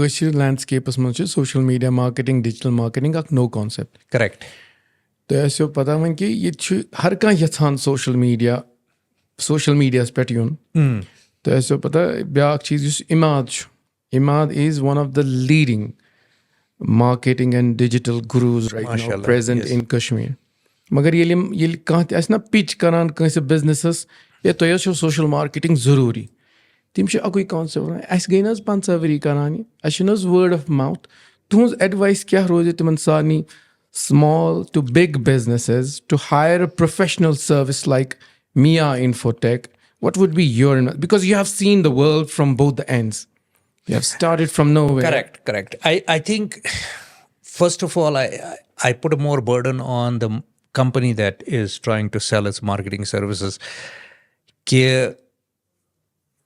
kashir landscape as much social media marketing, digital marketing no concept. Correct. तो ऐसे पता है कि ये हर कहीं यथान social media पे यून तो ऐसे पता है ब्याक चीज़ जिस Imad is one of the leading marketing and digital gurus right now present in Kashmir. मगर ये कहाँ ऐसे ना pitch करान कहीं businesses ये तो ये social marketing ज़रूरी تِم چھِ اَکُے concept اَسہِ گٔے نہٕ حظ 15 ؤری کران یہِ اَسہِ چھُنہٕ حظ word of mouth تُہٕنٛز advice کیٛاہ روزِ تِمن سارنٕے small to big businesses to hire a professional service like Mia Infotech? What would be your, because you have seen the world from both the ends. You have started from nowhere. Correct. I think, first of all, I put a more burden on the company that is trying to sell its marketing services. कि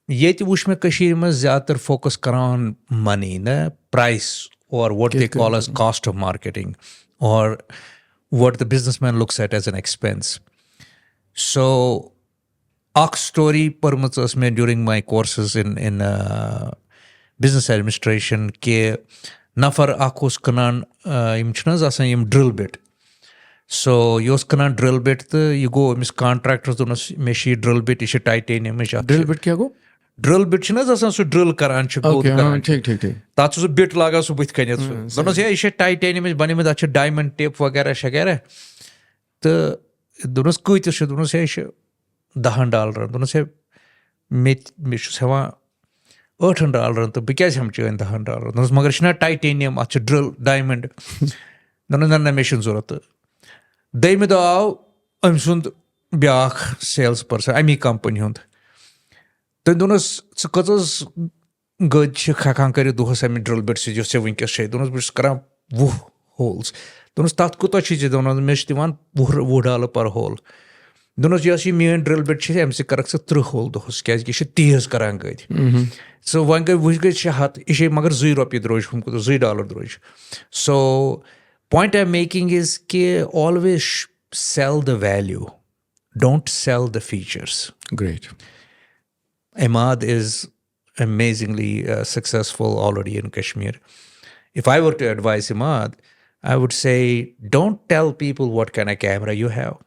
ये वुच में कशीर में ज़्यादातर focus करान money, ना price, or what they call as cost of marketing, or what the businessman looks at as an expense. So, a story permits me during my courses in business administration ke nafar akos kanan imchnas asan im drill bit. So, yos kanan drill bit you go mis contractors donos meshi drill bit ishe titanium mesh. Drill bit kya go? Drill bit china asan so drill karan ch go karan. ठीक. Tat so bit laga so bit kanya so. Donos ya ishe titanium mesh bani में acha diamond tape वगैरह शगैरह. तो donos कोई तो donos ya ishe $10 दोनों से मैं सेवा $8 तो बिकाज हम चाहिए $10 दोनों मगर इतना टाइटेनियम अच्छा ड्रिल डायमंड दोनों नन्ना मिशन ज़रूरत दे में तो आओ हम सुन ब्याख सेल्स पर्सन अमी कंपनी होंद तो दोनों सकत्स गज खाकां करे दो हज़ार में ड्रिल बेट से जो सेविंग के शेड दोनों बिस करा वो होल्स दोनों स्टार्ट को तो चीज़ें दोनों में इस्तेमाल वो $1 पर होल दोनों जैसे मेन ड्रिल बिट छे एमसी करक से 3 होल दोस क्या कि तेज करान गई सो वन गई वो गई हाथ इसे मगर $2 द्रोज हमको तो $2 द्रोज so point I am making is के always sell the value don't sell the features Great. Imad is amazingly successful already in Kashmir. If I were to advise Imad, I would say don't tell people what kind of camera you have.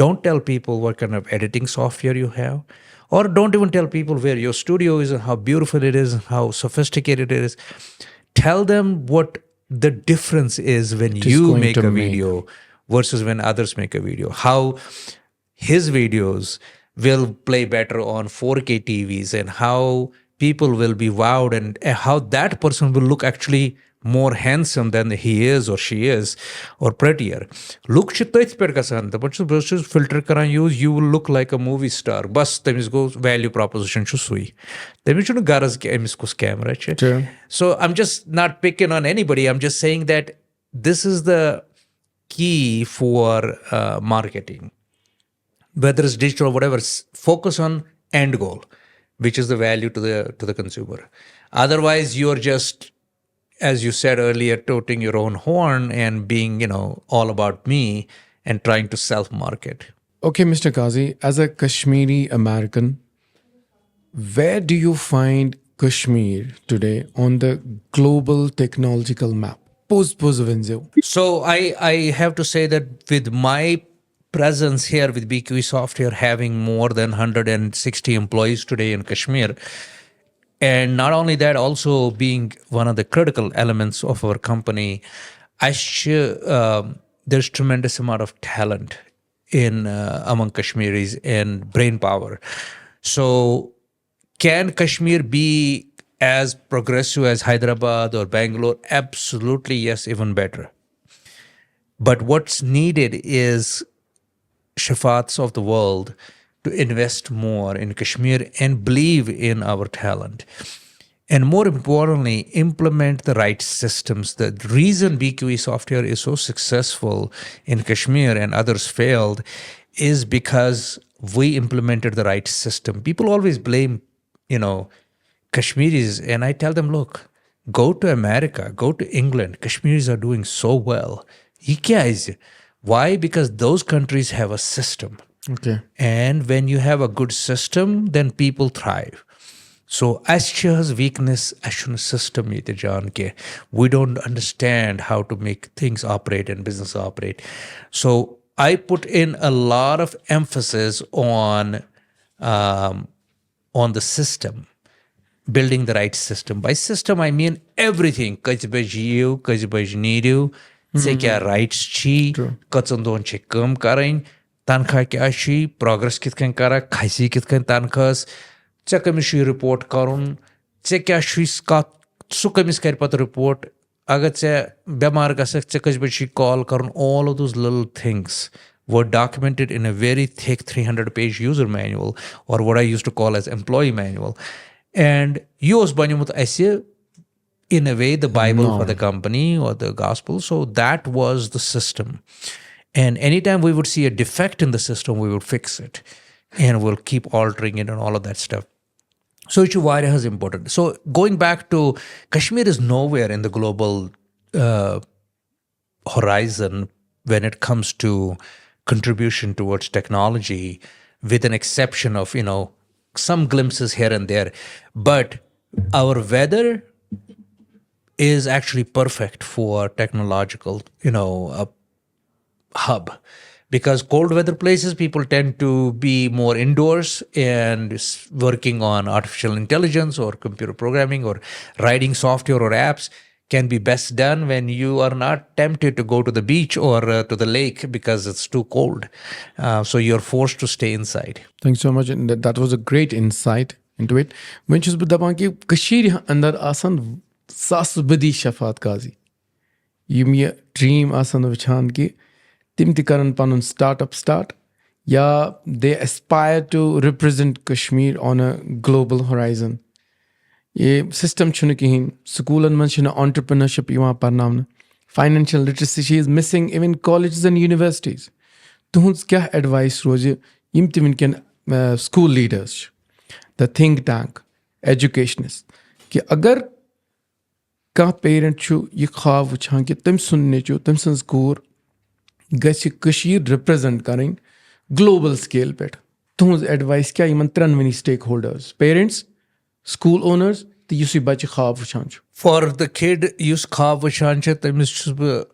Don't tell people what kind of editing software you have, or don't even tell people where your studio is and how beautiful it is and how sophisticated it is. Tell them what the difference is when you make a video versus when others make a video. How his videos will play better on 4K TVs and how people will be wowed and how that person will look actually more handsome than he is or she is or prettier. Look chitayt per kasan the but filter karan use you will look like a movie star. Bas temis go value proposition chu sui. Temis chu garas ke emis ko camera che. So I'm just not picking on anybody. I'm just saying that this is the key for marketing. Whether it's digital or whatever, focus on end goal, which is the value to the consumer. Otherwise you're just, as you said earlier, toting your own horn and being, all about me and trying to self-market. Okay, Mr. Qazi, as a Kashmiri American, where do you find Kashmir today on the global technological map? So I have to say that with my presence here with 𝐩𝐸 Software having more than 160 employees today in Kashmir, and not only that, also being one of the critical elements of our company, there's tremendous amount of talent in among Kashmiris and brain power. So can Kashmir be as progressive as Hyderabad or Bangalore? Absolutely, yes, even better. But what's needed is Shafats of the world to invest more in Kashmir and believe in our talent. And more importantly, implement the right systems. The reason 𝐩𝐸 Software is so successful in Kashmir and others failed is because we implemented the right system. People always blame, Kashmiris, and I tell them, look, go to America, go to England. Kashmiris are doing so well. Why? Because those countries have a system. Okay. And when you have a good system, then people thrive. So as weakness as system yete jaan ke we don't understand how to make things operate and business operate. So I put in a lot of emphasis on the system, building the right system. By system, I mean everything. 𝐩𝐨𝐳'𝐂𝐀𝐒𝐓, ژےٚ کیٛاہ rights چھی, کٔژن دۄہن چھِ کٲم کَرٕنۍ, تنخواہ کیٛاہ چھُے, progress کِتھ کٔنۍ کرکھ, کھسی کِتھ کٔنۍ تنخواہس, ژےٚ کٔمِس چھُے report کرُن, ژےٚ کیٛاہ چھُے کتھ, سُہ کٔمِس کرِ پتہٕ report, اگر ژےٚ بٮ۪مار گژھکھ ژےٚ کٔژِ بجہِ چھُے call کرُن. All of those little things were documented in a very thick 300-page user manual, or what I used to call as employee manual. And یہِ اوس بنیومُت اَسہِ in a way the Bible for the company or the gospel. So that was the system. And anytime we would see a defect in the system, we would fix it. And we'll keep altering it and all of that stuff. So it's very important. So going back to Kashmir is nowhere in the global horizon when it comes to contribution towards technology, with an exception of, some glimpses here and there. But our weather is actually perfect for technological, hub. Because cold weather places, people tend to be more indoors and working on artificial intelligence or computer programming or writing software or apps can be best done when you are not tempted to go to the beach or to the lake because it's too cold. So you're forced to stay inside. Thanks so much. And that was a great insight into it. When she's with the banki, Kashmir andar asan sas badi Shafat Qazi. You me dream asan vichan ki tim tikaran panun startup start. Yeah, they aspire to represent Kashmir on a global horizon. ये system Chhunu कहीं स्कूलन मन Chhunu entrepreneurship यहाँ परनामन, financial literacy is missing even colleges and universities. तुहंज क्या advice rose Yama तिमन cane school leaders, the think tank, educationists कि अगर का parent छु ये ख्वाब वुछान कि तम सुनने छु तम संस कोर गछि कशीर represent करें global scale पे, तुहंज advice क्या Yemen त्रनवनी stakeholders, parents, school owners, the you see bachi khab vachan. For the kid use khab vachan,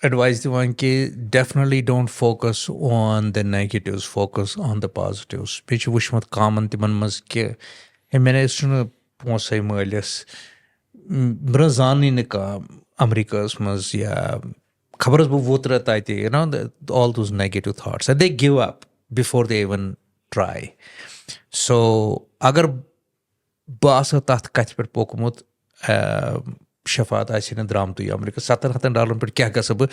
advise the one ki definitely don't focus on the negatives, focus on the positives. Pichu wishmat common timan mas ke he mene sunu ponsai malis brazani ne ka America's mas ya khabars bu votra taiti, all those negative thoughts, and they give up before they even try. So agar بہٕ تَتھ کَتھِ پٮ۪ٹھ پوٚکمُت شفات آسہِ نہٕ درٛامتُے اَمریٖکہ $700 پٮ۪ٹھ کیٛاہ گژھٕ بہٕ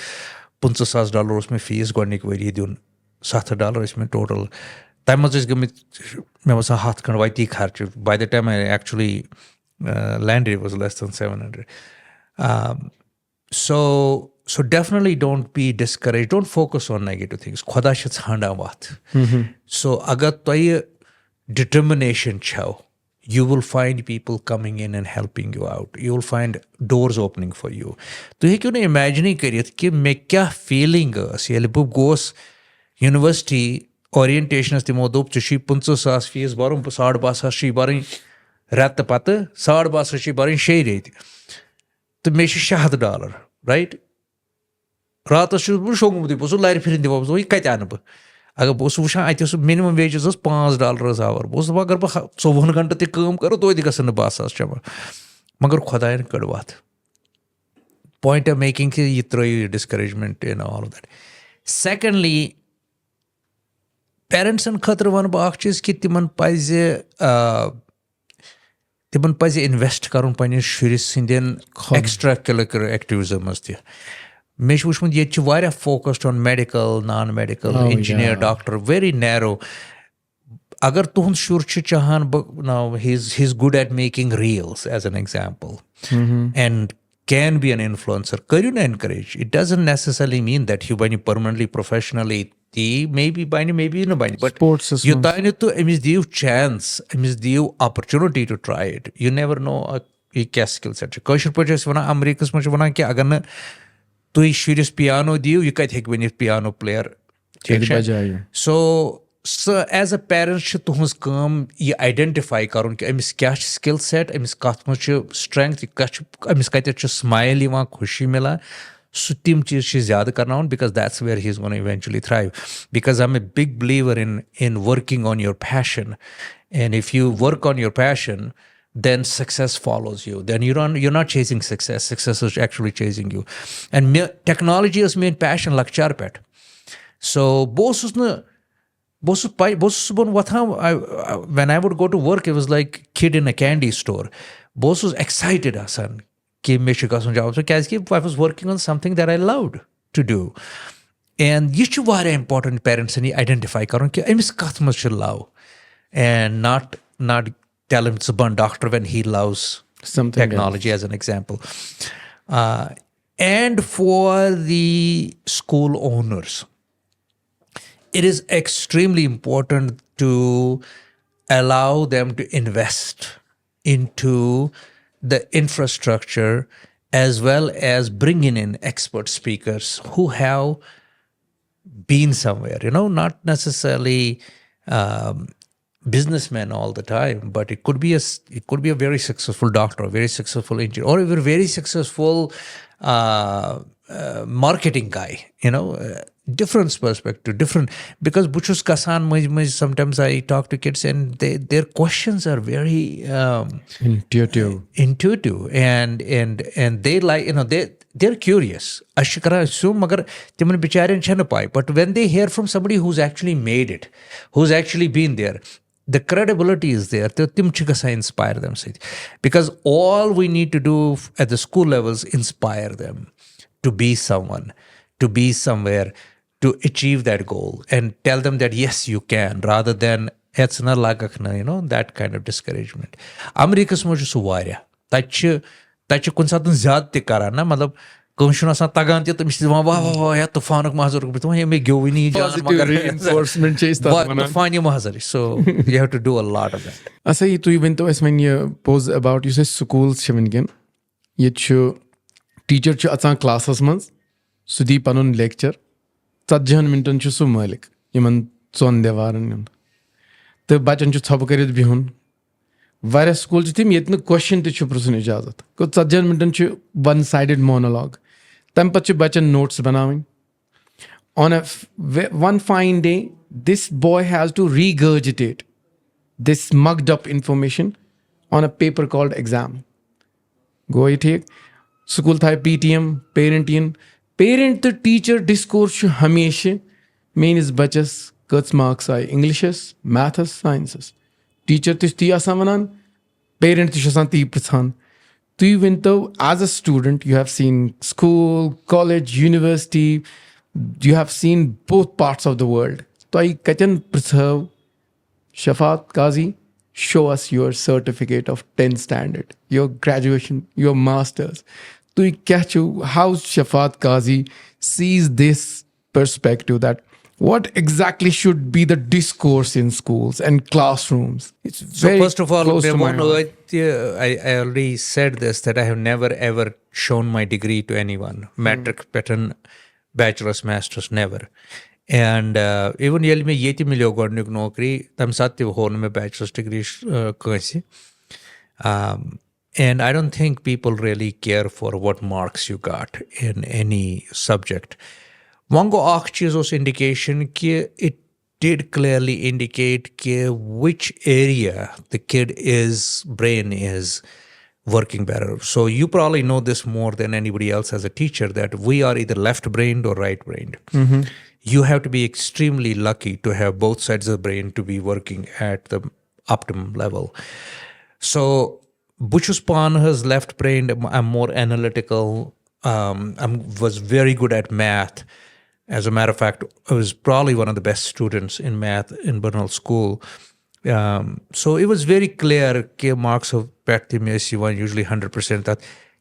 $50,000 اوس مےٚ فیٖس گۄڈنِکۍ ؤری دیُن $700 ٲسۍ مےٚ ٹوٹل تَمہِ منٛز ٲسۍ گٔمٕتۍ مےٚ باسان 100 کھنٛڈ وَتی خرچہِ by the time I actually landed was less than 700. So definitely don't be discouraged, don't focus on negative things. خۄدا چھِ ژھانڈان وَتھ. So اگر تۄہہِ determination چھو, you will find people coming in and helping you out. You will find doors opening for you. تُہۍ ہیٚکِو نہٕ اِمیجِنٕے کٔرِتھ کہِ مےٚ کیٛاہ فیٖلِنٛگ ٲس ییٚلہِ بہٕ گوس یونیورسٹی اورینٹیشنَس تِمو دوٚپ ژےٚ چھُے $50,000 فیٖس بَرُن, $12,500 چھُے بَرٕنۍ رٮ۪تہٕ پَتہٕ, $12,500 چھُے بَرٕنۍ 6 رٮ۪تۍ, تہٕ مےٚ چھِ $600 رایٹ. راتَس چھُس بہٕ شۄنٛگمُتٕے, بہٕ اوسُس لَرِ پھِرِنۍ دِوان, بہٕ اوسُس یہِ کَتہِ اَنہٕ بہٕ. اگر بہٕ اوسُس وٕچھان اَتہِ اوس مِنِمَم ویجِز ٲس $5 آوَر, بہٕ اوسُس دَپان اگر بہٕ 24 گنٹہٕ تہِ کٲم کَرٕ توتہِ گژھن نہٕ 10,000 جمع, مگر خۄدایَن کٔڑ وَتھ. پویِنٛٹ آف میکِنٛگ کہِ یہِ ترٛٲیِو ڈِسکریجمٮ۪نٛٹ اِن آل آف دیٹ. سیکنڈلی پیرنٹسن خٲطرٕ وَنہٕ بہٕ اَکھ چیٖز کہِ تِمن پَزِ اِنویسٹ کَرُن پنٛنِس شُرِس سٕنٛدٮ۪ن ایکسٹرا کیرِکیوٗلر ایکٹِوِٹیٖزن منٛز تہِ. مےٚ چھُ وٕچھمُت ییٚتہِ چھِ واریاہ focused on medical, non medical, engineer, doctor, very narrow. اگر تُہُنٛد شُر چھُ چاہان بہٕ he is good at making reels as an example and can be an influencer, کٔرِو نہٕ encourage. It doesn't necessarily mean that یہِ بَنہِ پٔرمنٹلی پروفیشنلی تی, مے بی بَنہِ مے بی نہٕ بَنہِ, بٹ یوٚتانۍ نہٕ تُہۍ أمِس دِیِو چانس, أمِس دِیِو opportunity to try it, you never know یہِ کیٛاہ سِکِل سیٹ چھُ. کٲشِر پٲٹھۍ ٲسۍ وَنان اَمریٖکہس منٛز چھِ وَنان کہِ اگر نہٕ تُہۍ شُرِس پیانو دِیِو یہِ کَتہِ ہیٚکہِ بٔنِتھ piano player. So so as a parent should tuhunz kaam ye identify karun ki amis kya skill set, amis kath mans chu strength, amis kaite chu smile yiwan, khushi mila, so tim cheez she zyada karna on, because that's where he's going to eventually thrive. Because I'm a big believer in working on your passion, and if you work on your passion, then success follows you. Then you're not chasing success. Success is actually chasing you. And technology is main passion lakchar pet. So when I would go to work, it was like kid in a candy store. Boss was excited, Asan. I was working on something that I loved to do. And you should very important parents and identify love, and not tell him to burn doctor when he loves something technology else. As an example. And for the school owners, it is extremely important to allow them to invest into the infrastructure, as well as bringing in expert speakers who have been somewhere, not necessarily businessmen all the time, but it could be a very successful doctor, a very successful engineer, or even a very successful marketing guy, different perspective, different, because Buchus Kasan, sometimes I talk to kids and their questions are very intuitive, and they like, they're curious. Ashikara assume magar timan bicharen chana pai, but when they hear from somebody who's actually made it, who's actually been there, the credibility is there. Tim chikasa inspire them, because all we need to do at the school levels inspire them to be someone, to be somewhere, to achieve that goal, and tell them that yes, you can, rather than that kind of discouragement. America's moju suwaria. Tachi kunsatun zyad te karana, matlab कंशुना सा तगान ते तमिस वहाँ वाह या तूफानक महज़र को बितवा ये में ग्योविनी जान मगर reinforcement chase तूफान ये महज़र. So you have to do a lot of that. Asa ये तू even तो इसमें ये pose about you say schools शविनगन ये चु teacher चु अच्छा classes मंस सुधी पनुन lecture 40 minutes चु सु मालिक ये मन सोन देवारन तो बच्चन चु थप करित बिहुन वारे स्कूल च थीम ये क्वेश्चन ते छु प्रश्न इजाजत को 40 minutes छु one sided monologue तम पच्चु Bachchan notes बनावें. On one fine day, this boy has to regurgitate this mugged up information on a paper called exam. Go it here. School thai PTM, parent to teacher discourse हमेशा main is बच्चस कुछ marks I Englishes, maths, sciences. Teacher to ती आसान वनान, parent to आसान ती प्रधान. तो even though as a student you have seen school, college, university, you have seen both parts of the world. So I can preserve Shafat Qazi, show us your certificate of 10 standard, your graduation, your masters. So I catch you how Shafat Qazi sees this perspective that what exactly should be the discourse in schools and classrooms. It's very so first of all, close to my heart. I already said this, that I have never ever shown my degree to anyone. Matric pattern, bachelor's, master's, never. And even yell me yeti milyo gornik nokri, tam satya horn me bachelor's degree 𝐩𝐻𝐶. And I don't think people really care for what marks you got in any subject. Wango 𝐻𝐶 indication कि it did clearly indicate which area the kid's brain is working better. So you probably know this more than anybody else as a teacher, that we are either left-brained or right-brained. Mm-hmm. You have to be extremely lucky to have both sides of the brain to be working at the optimum level. So Buchus Panha's left-brained, I'm more analytical. I was very good at math. As a matter of fact, I was probably one of the best students in math in Bernal School. So it was very clear that marks of Patti one usually 100%. That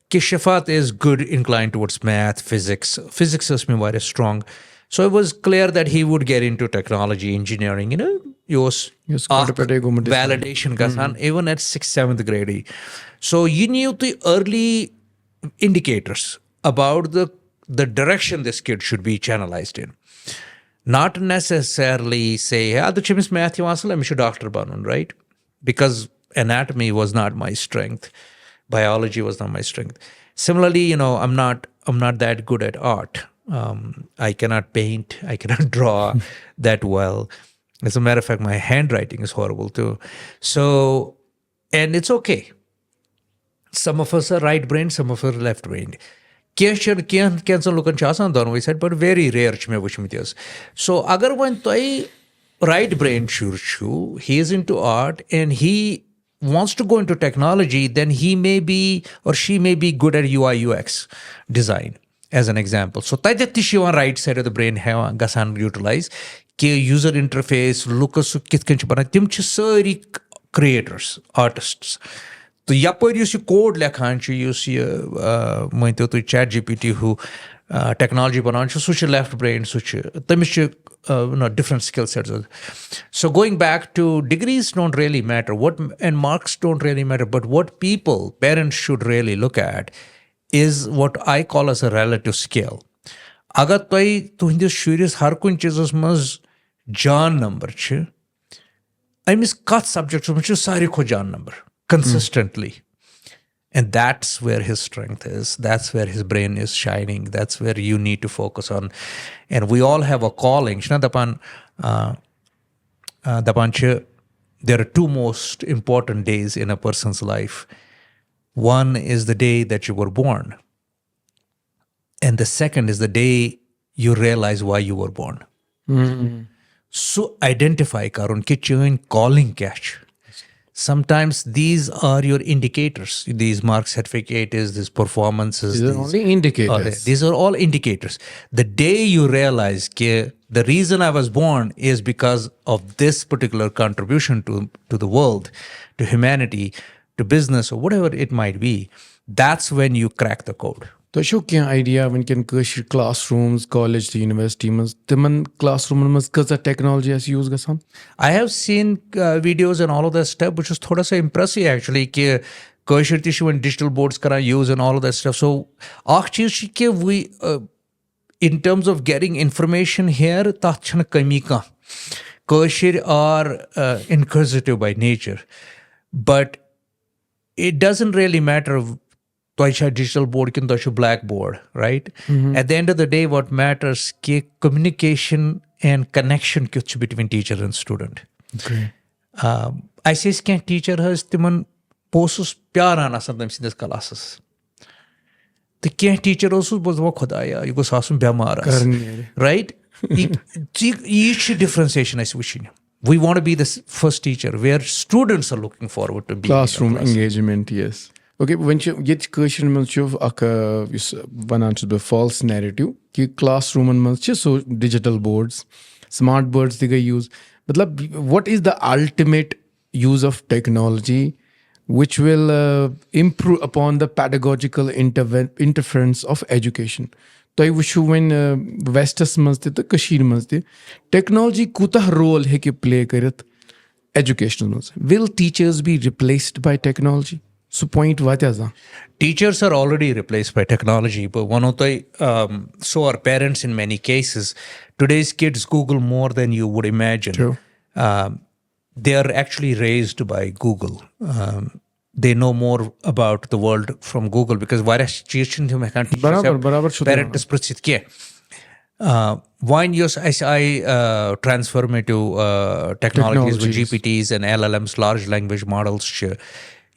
Shafat is good inclined towards math, physics. Physics is very strong. So it was clear that he would get into technology, engineering, validation kasan, even at 6th, 7th grade. So you knew the early indicators about the direction this kid should be channelized in. Not necessarily say, yeah, the chimney math you want, let me show doctor banun, right? Because anatomy was not my strength, biology was not my strength. Similarly, I'm not that good at art. I cannot paint, I cannot draw that well. As a matter of fact, my handwriting is horrible too. So, and it's okay. Some of us are right-brained, some of us are left-brained. Cancer lookan chasan donway side, but very rare chme wuchmityas. So agar one toy right-brained shurchu, he is into art and he wants to go into technology, then he may be or she may be good at UI UX design, as an example. So tajatishi on right side of the brain have gasan utilize ke user interface lucas kitkench bana tim chsari creators, artists. So yapar use code lekhan use mointo to 𝐩𝐻𝐶 who technology banan such left brain such tamish different skill sets. So going back to degrees don't really matter, and marks don't really matter, but what parents should really look at is what I call as a relative skill. Agar toi tuhindis shuris har kun chizas maz jaan number chhe, I miss cut subjects maz sari kho jaan number consistently. And that's where his strength is. That's where his brain is shining. That's where you need to focus on. And we all have a calling. There are two most important days in a person's life. One is the day that you were born. And the second is the day you realize why you were born. Mm-hmm. So identify karun ki chun calling catch. Sometimes these are your indicators. These mark certificates, these performances. These are only indicators. These are all indicators. The day you realize that the reason I was born is because of this particular contribution to the world, to humanity, to business, or whatever it might be, that's when you crack the code. So, show kya idea when can classrooms, college, university, timan classroom mas technology as use gasan? I have seen videos and all of that stuff, which is thoda sa impressive actually. Ke kashir tissue and digital boards kara use and all of that stuff. So, we in terms of getting information here, tachana kami ka. Kashir are inquisitive by nature, but it doesn't really matter. Digital board can blackboard, right? Mm-hmm. At the end of the day, what matters is communication and connection between teacher and student. Okay. I say can teacher has timan posus pyarana sometimes in this classes. The can teacher also was khodaya you go sasum byamara, right? Each differentiation is wishing. We want to be the first teacher where students are looking forward to being classroom engagement, yes. Okay, when you get question a false narrative, classroom so digital boards, smart boards they use. But what is the ultimate use of technology which will improve upon the pedagogical interference of education? So I wish when Westus the Kashmir technology kuta role hai ki play karit education. Will teachers be replaced by technology? So point what is that? Teachers are already replaced by technology, but so are parents in many cases. Today's kids Google more than you would imagine. True. They are actually raised by Google. They know more about the world from Google because parents when I transform into technologies with GPTs and LLMs, large language models.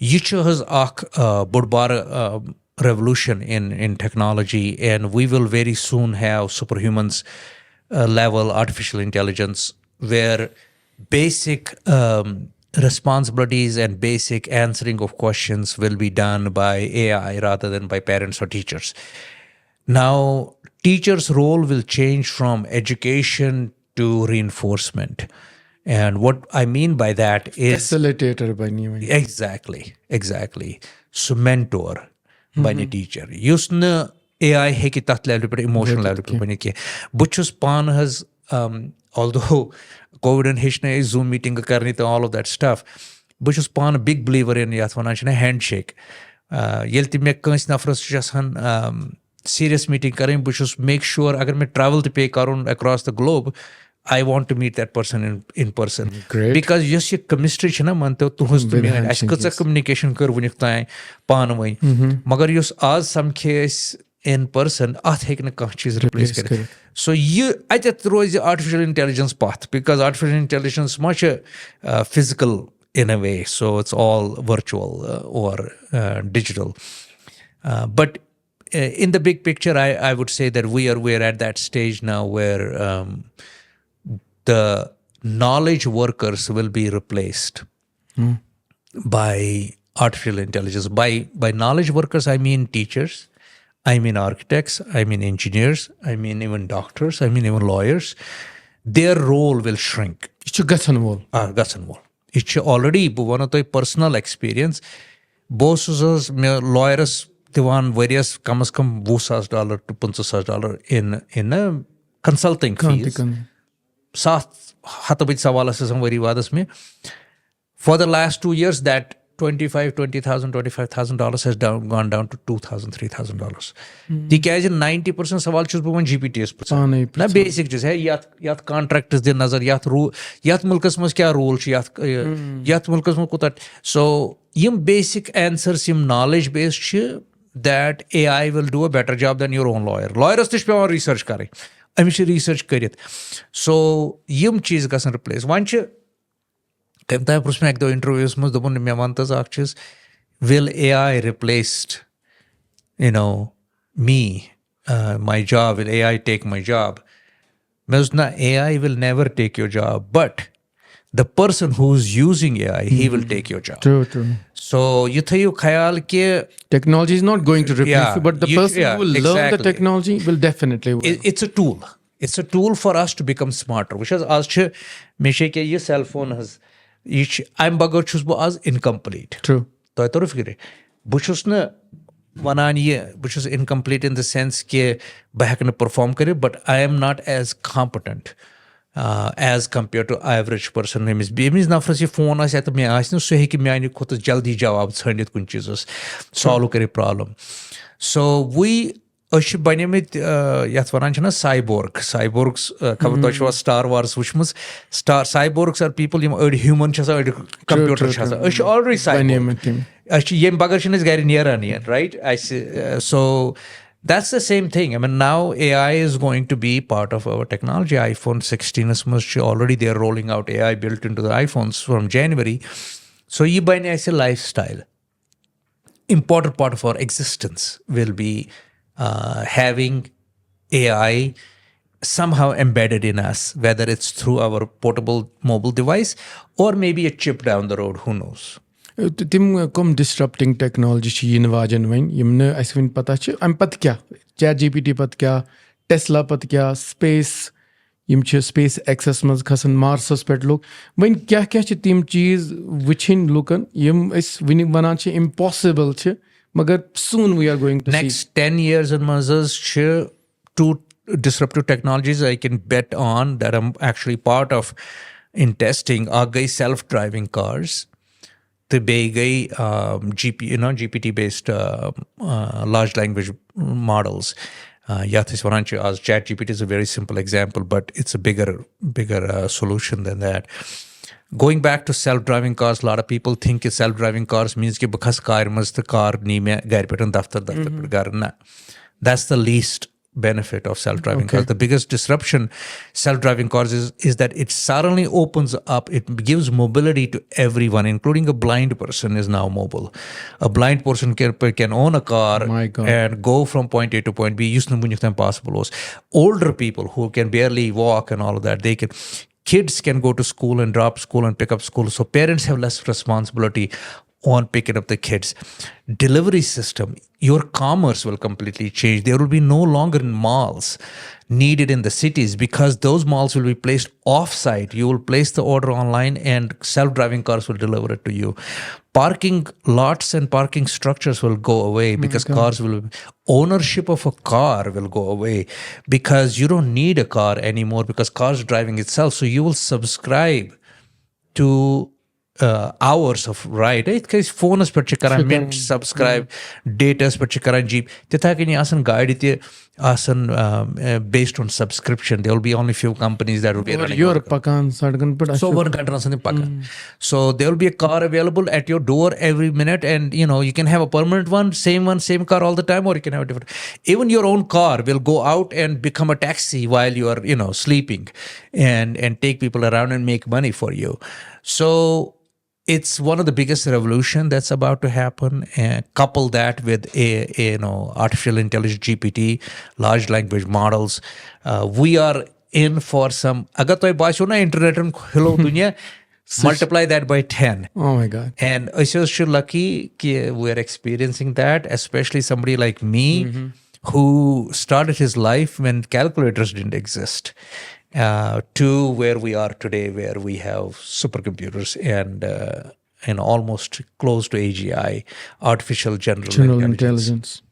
Yicha has a budbar revolution in technology, and we will very soon have superhumans level artificial intelligence where basic responsibilities and basic answering of questions will be done by AI rather than by parents or teachers. Now, teachers' role will change from education to reinforcement. And what I mean by that is facilitator by new. Exactly. So mentor by the teacher. Usna AI hai ki tat level per emotional level per bani ki. Buchus pan has although COVID and Hishna is Zoom meeting karni to all of that stuff. Buchus pan a big believer in yathwana handshake. Yelti me kans nafras jasan serious meeting karin, bus chus make sure agar main travel to pay karun across the globe, I want to meet that person in person. Great. Because yes, your chemistry chana manto tuhus to me. As kacha communication kar vunik tai pan vai. Magar yos az samkhes in person ath hekne kah cheez replace kare. So I just roiz artificial intelligence path, because artificial intelligence much physical in a way, so it's all virtual or digital. But in the big picture, I would say that we're at that stage now where the knowledge workers will be replaced by artificial intelligence. By knowledge workers, I mean teachers, I mean architects, I mean engineers, I mean even doctors, I mean even lawyers. Their role will shrink. It's a gutsan wall. It's already one of the personal experience. Both lawyers divan various $20,000 to $50,000 in a consulting fees. For the last 2 years, that $25,000 has gone down to $2,000, $3,000. Because 90% सवाल चुस बवन GPTs पर ना basic चीज़ है यात contractors दे नजर यात मुल्कस में क्या rule यात मुल्कस में कुता. So Yama basic answers Yama knowledge based that AI will do a better job than your own lawyer. Lawyers तिश पे और research करे अमिश research करियत. So यम चीज़ का सन replace वंच कम ताय पुरुष में एक दो interviews में दोपन में मानता जाक्चेस will AI replaced me, my job, will AI take my job? मैं उसना AI will never take your job, but the person who's using AI, he will take your job. True. So you thayu khayal ke technology is not going to replace you, but the person who will learn the technology will definitely. It's a tool. It's a tool for us to become smarter. Which is as che meshe ke ye cell phone has I'm bagar chus bo as incomplete. True. तो I thought figure बुशुस न वनान ये बुशुस incomplete in the sense के बहक न perform करे, but I am not as competent as compared to average person. Means नफरस ये phone आसे तो मैं आसे न सही कि मैं आने खुद जल्दी जवाब छानित कुछ चीज़ों solve करे problem. So we अश बने में यात वनान चना cyborgs कब तो अशवा Star Wars which means cyborgs are people human chasa computer chasa अश already cyborg अश ये बगर चना is getting near right. I see. So that's the same thing. I mean now AI is going to be part of our technology. iPhone 16 is already they are rolling out AI built into the iPhones from January. So ये बने ऐसे lifestyle important part of our existence will be having AI somehow embedded in us, whether it's through our portable mobile device or maybe a chip down the road, who knows. Tim come disrupting technology chi invasion vain yimne aswin pata chi am pat kya ChatGPT pat kya Tesla pat kya space yim chi space access maz khasan Mars pet lok vain kya chi tim cheez wichin lukan yim is winning banan chi impossible chi. Magar soon we are going to next 10 years in Mazas two disruptive technologies I can bet on that I'm actually part of in testing are self-driving cars. The big GPT based large language models. As ChatGPT is a very simple example, but it's a bigger solution than that. Going back to self-driving cars, a lot of people think self-driving cars means कि बखस car मस्त car नी में घर पे दफ्तर पे करना. That's the least benefit of self-driving cars. The biggest disruption self-driving cars is that it suddenly opens up. It gives mobility to everyone, including a blind person is now mobile. A blind person can own a car and go from point A to point B. Possible. Older people who can barely walk and all of that, they can. Kids can go to school and drop school and pick up school. So parents have less responsibility on picking up the kids. Delivery system, your commerce will completely change. There will be no longer malls needed in the cities because those malls will be placed off-site. You will place the order online and self-driving cars will deliver it to you. Parking lots and parking structures will go away because ownership of a car will go away because you don't need a car anymore because cars driving itself. So you will subscribe to hours of ride. It case phones per chikaran mint subscribe, data per chikaran jeep. Tithakini asan guide it asan based on subscription. There will be only few companies that will be running. Your pakan sadgan put So one country pakan. So there will be a car available at your door every minute, and you can have a permanent one, same car all the time, or you can have a different. Even your own car will go out and become a taxi while you are sleeping, and take people around and make money for you. So it's one of the biggest revolution that's about to happen. And couple that with artificial intelligence, GPT, large language models, we are in for some. Agar toh baasho na internet and hello dunya, multiply that by 10. Oh my God! And I'm so lucky that we're experiencing that, especially somebody like me who started his life when calculators didn't exist. To where we are today, where we have supercomputers and almost close to AGI, artificial general intelligence.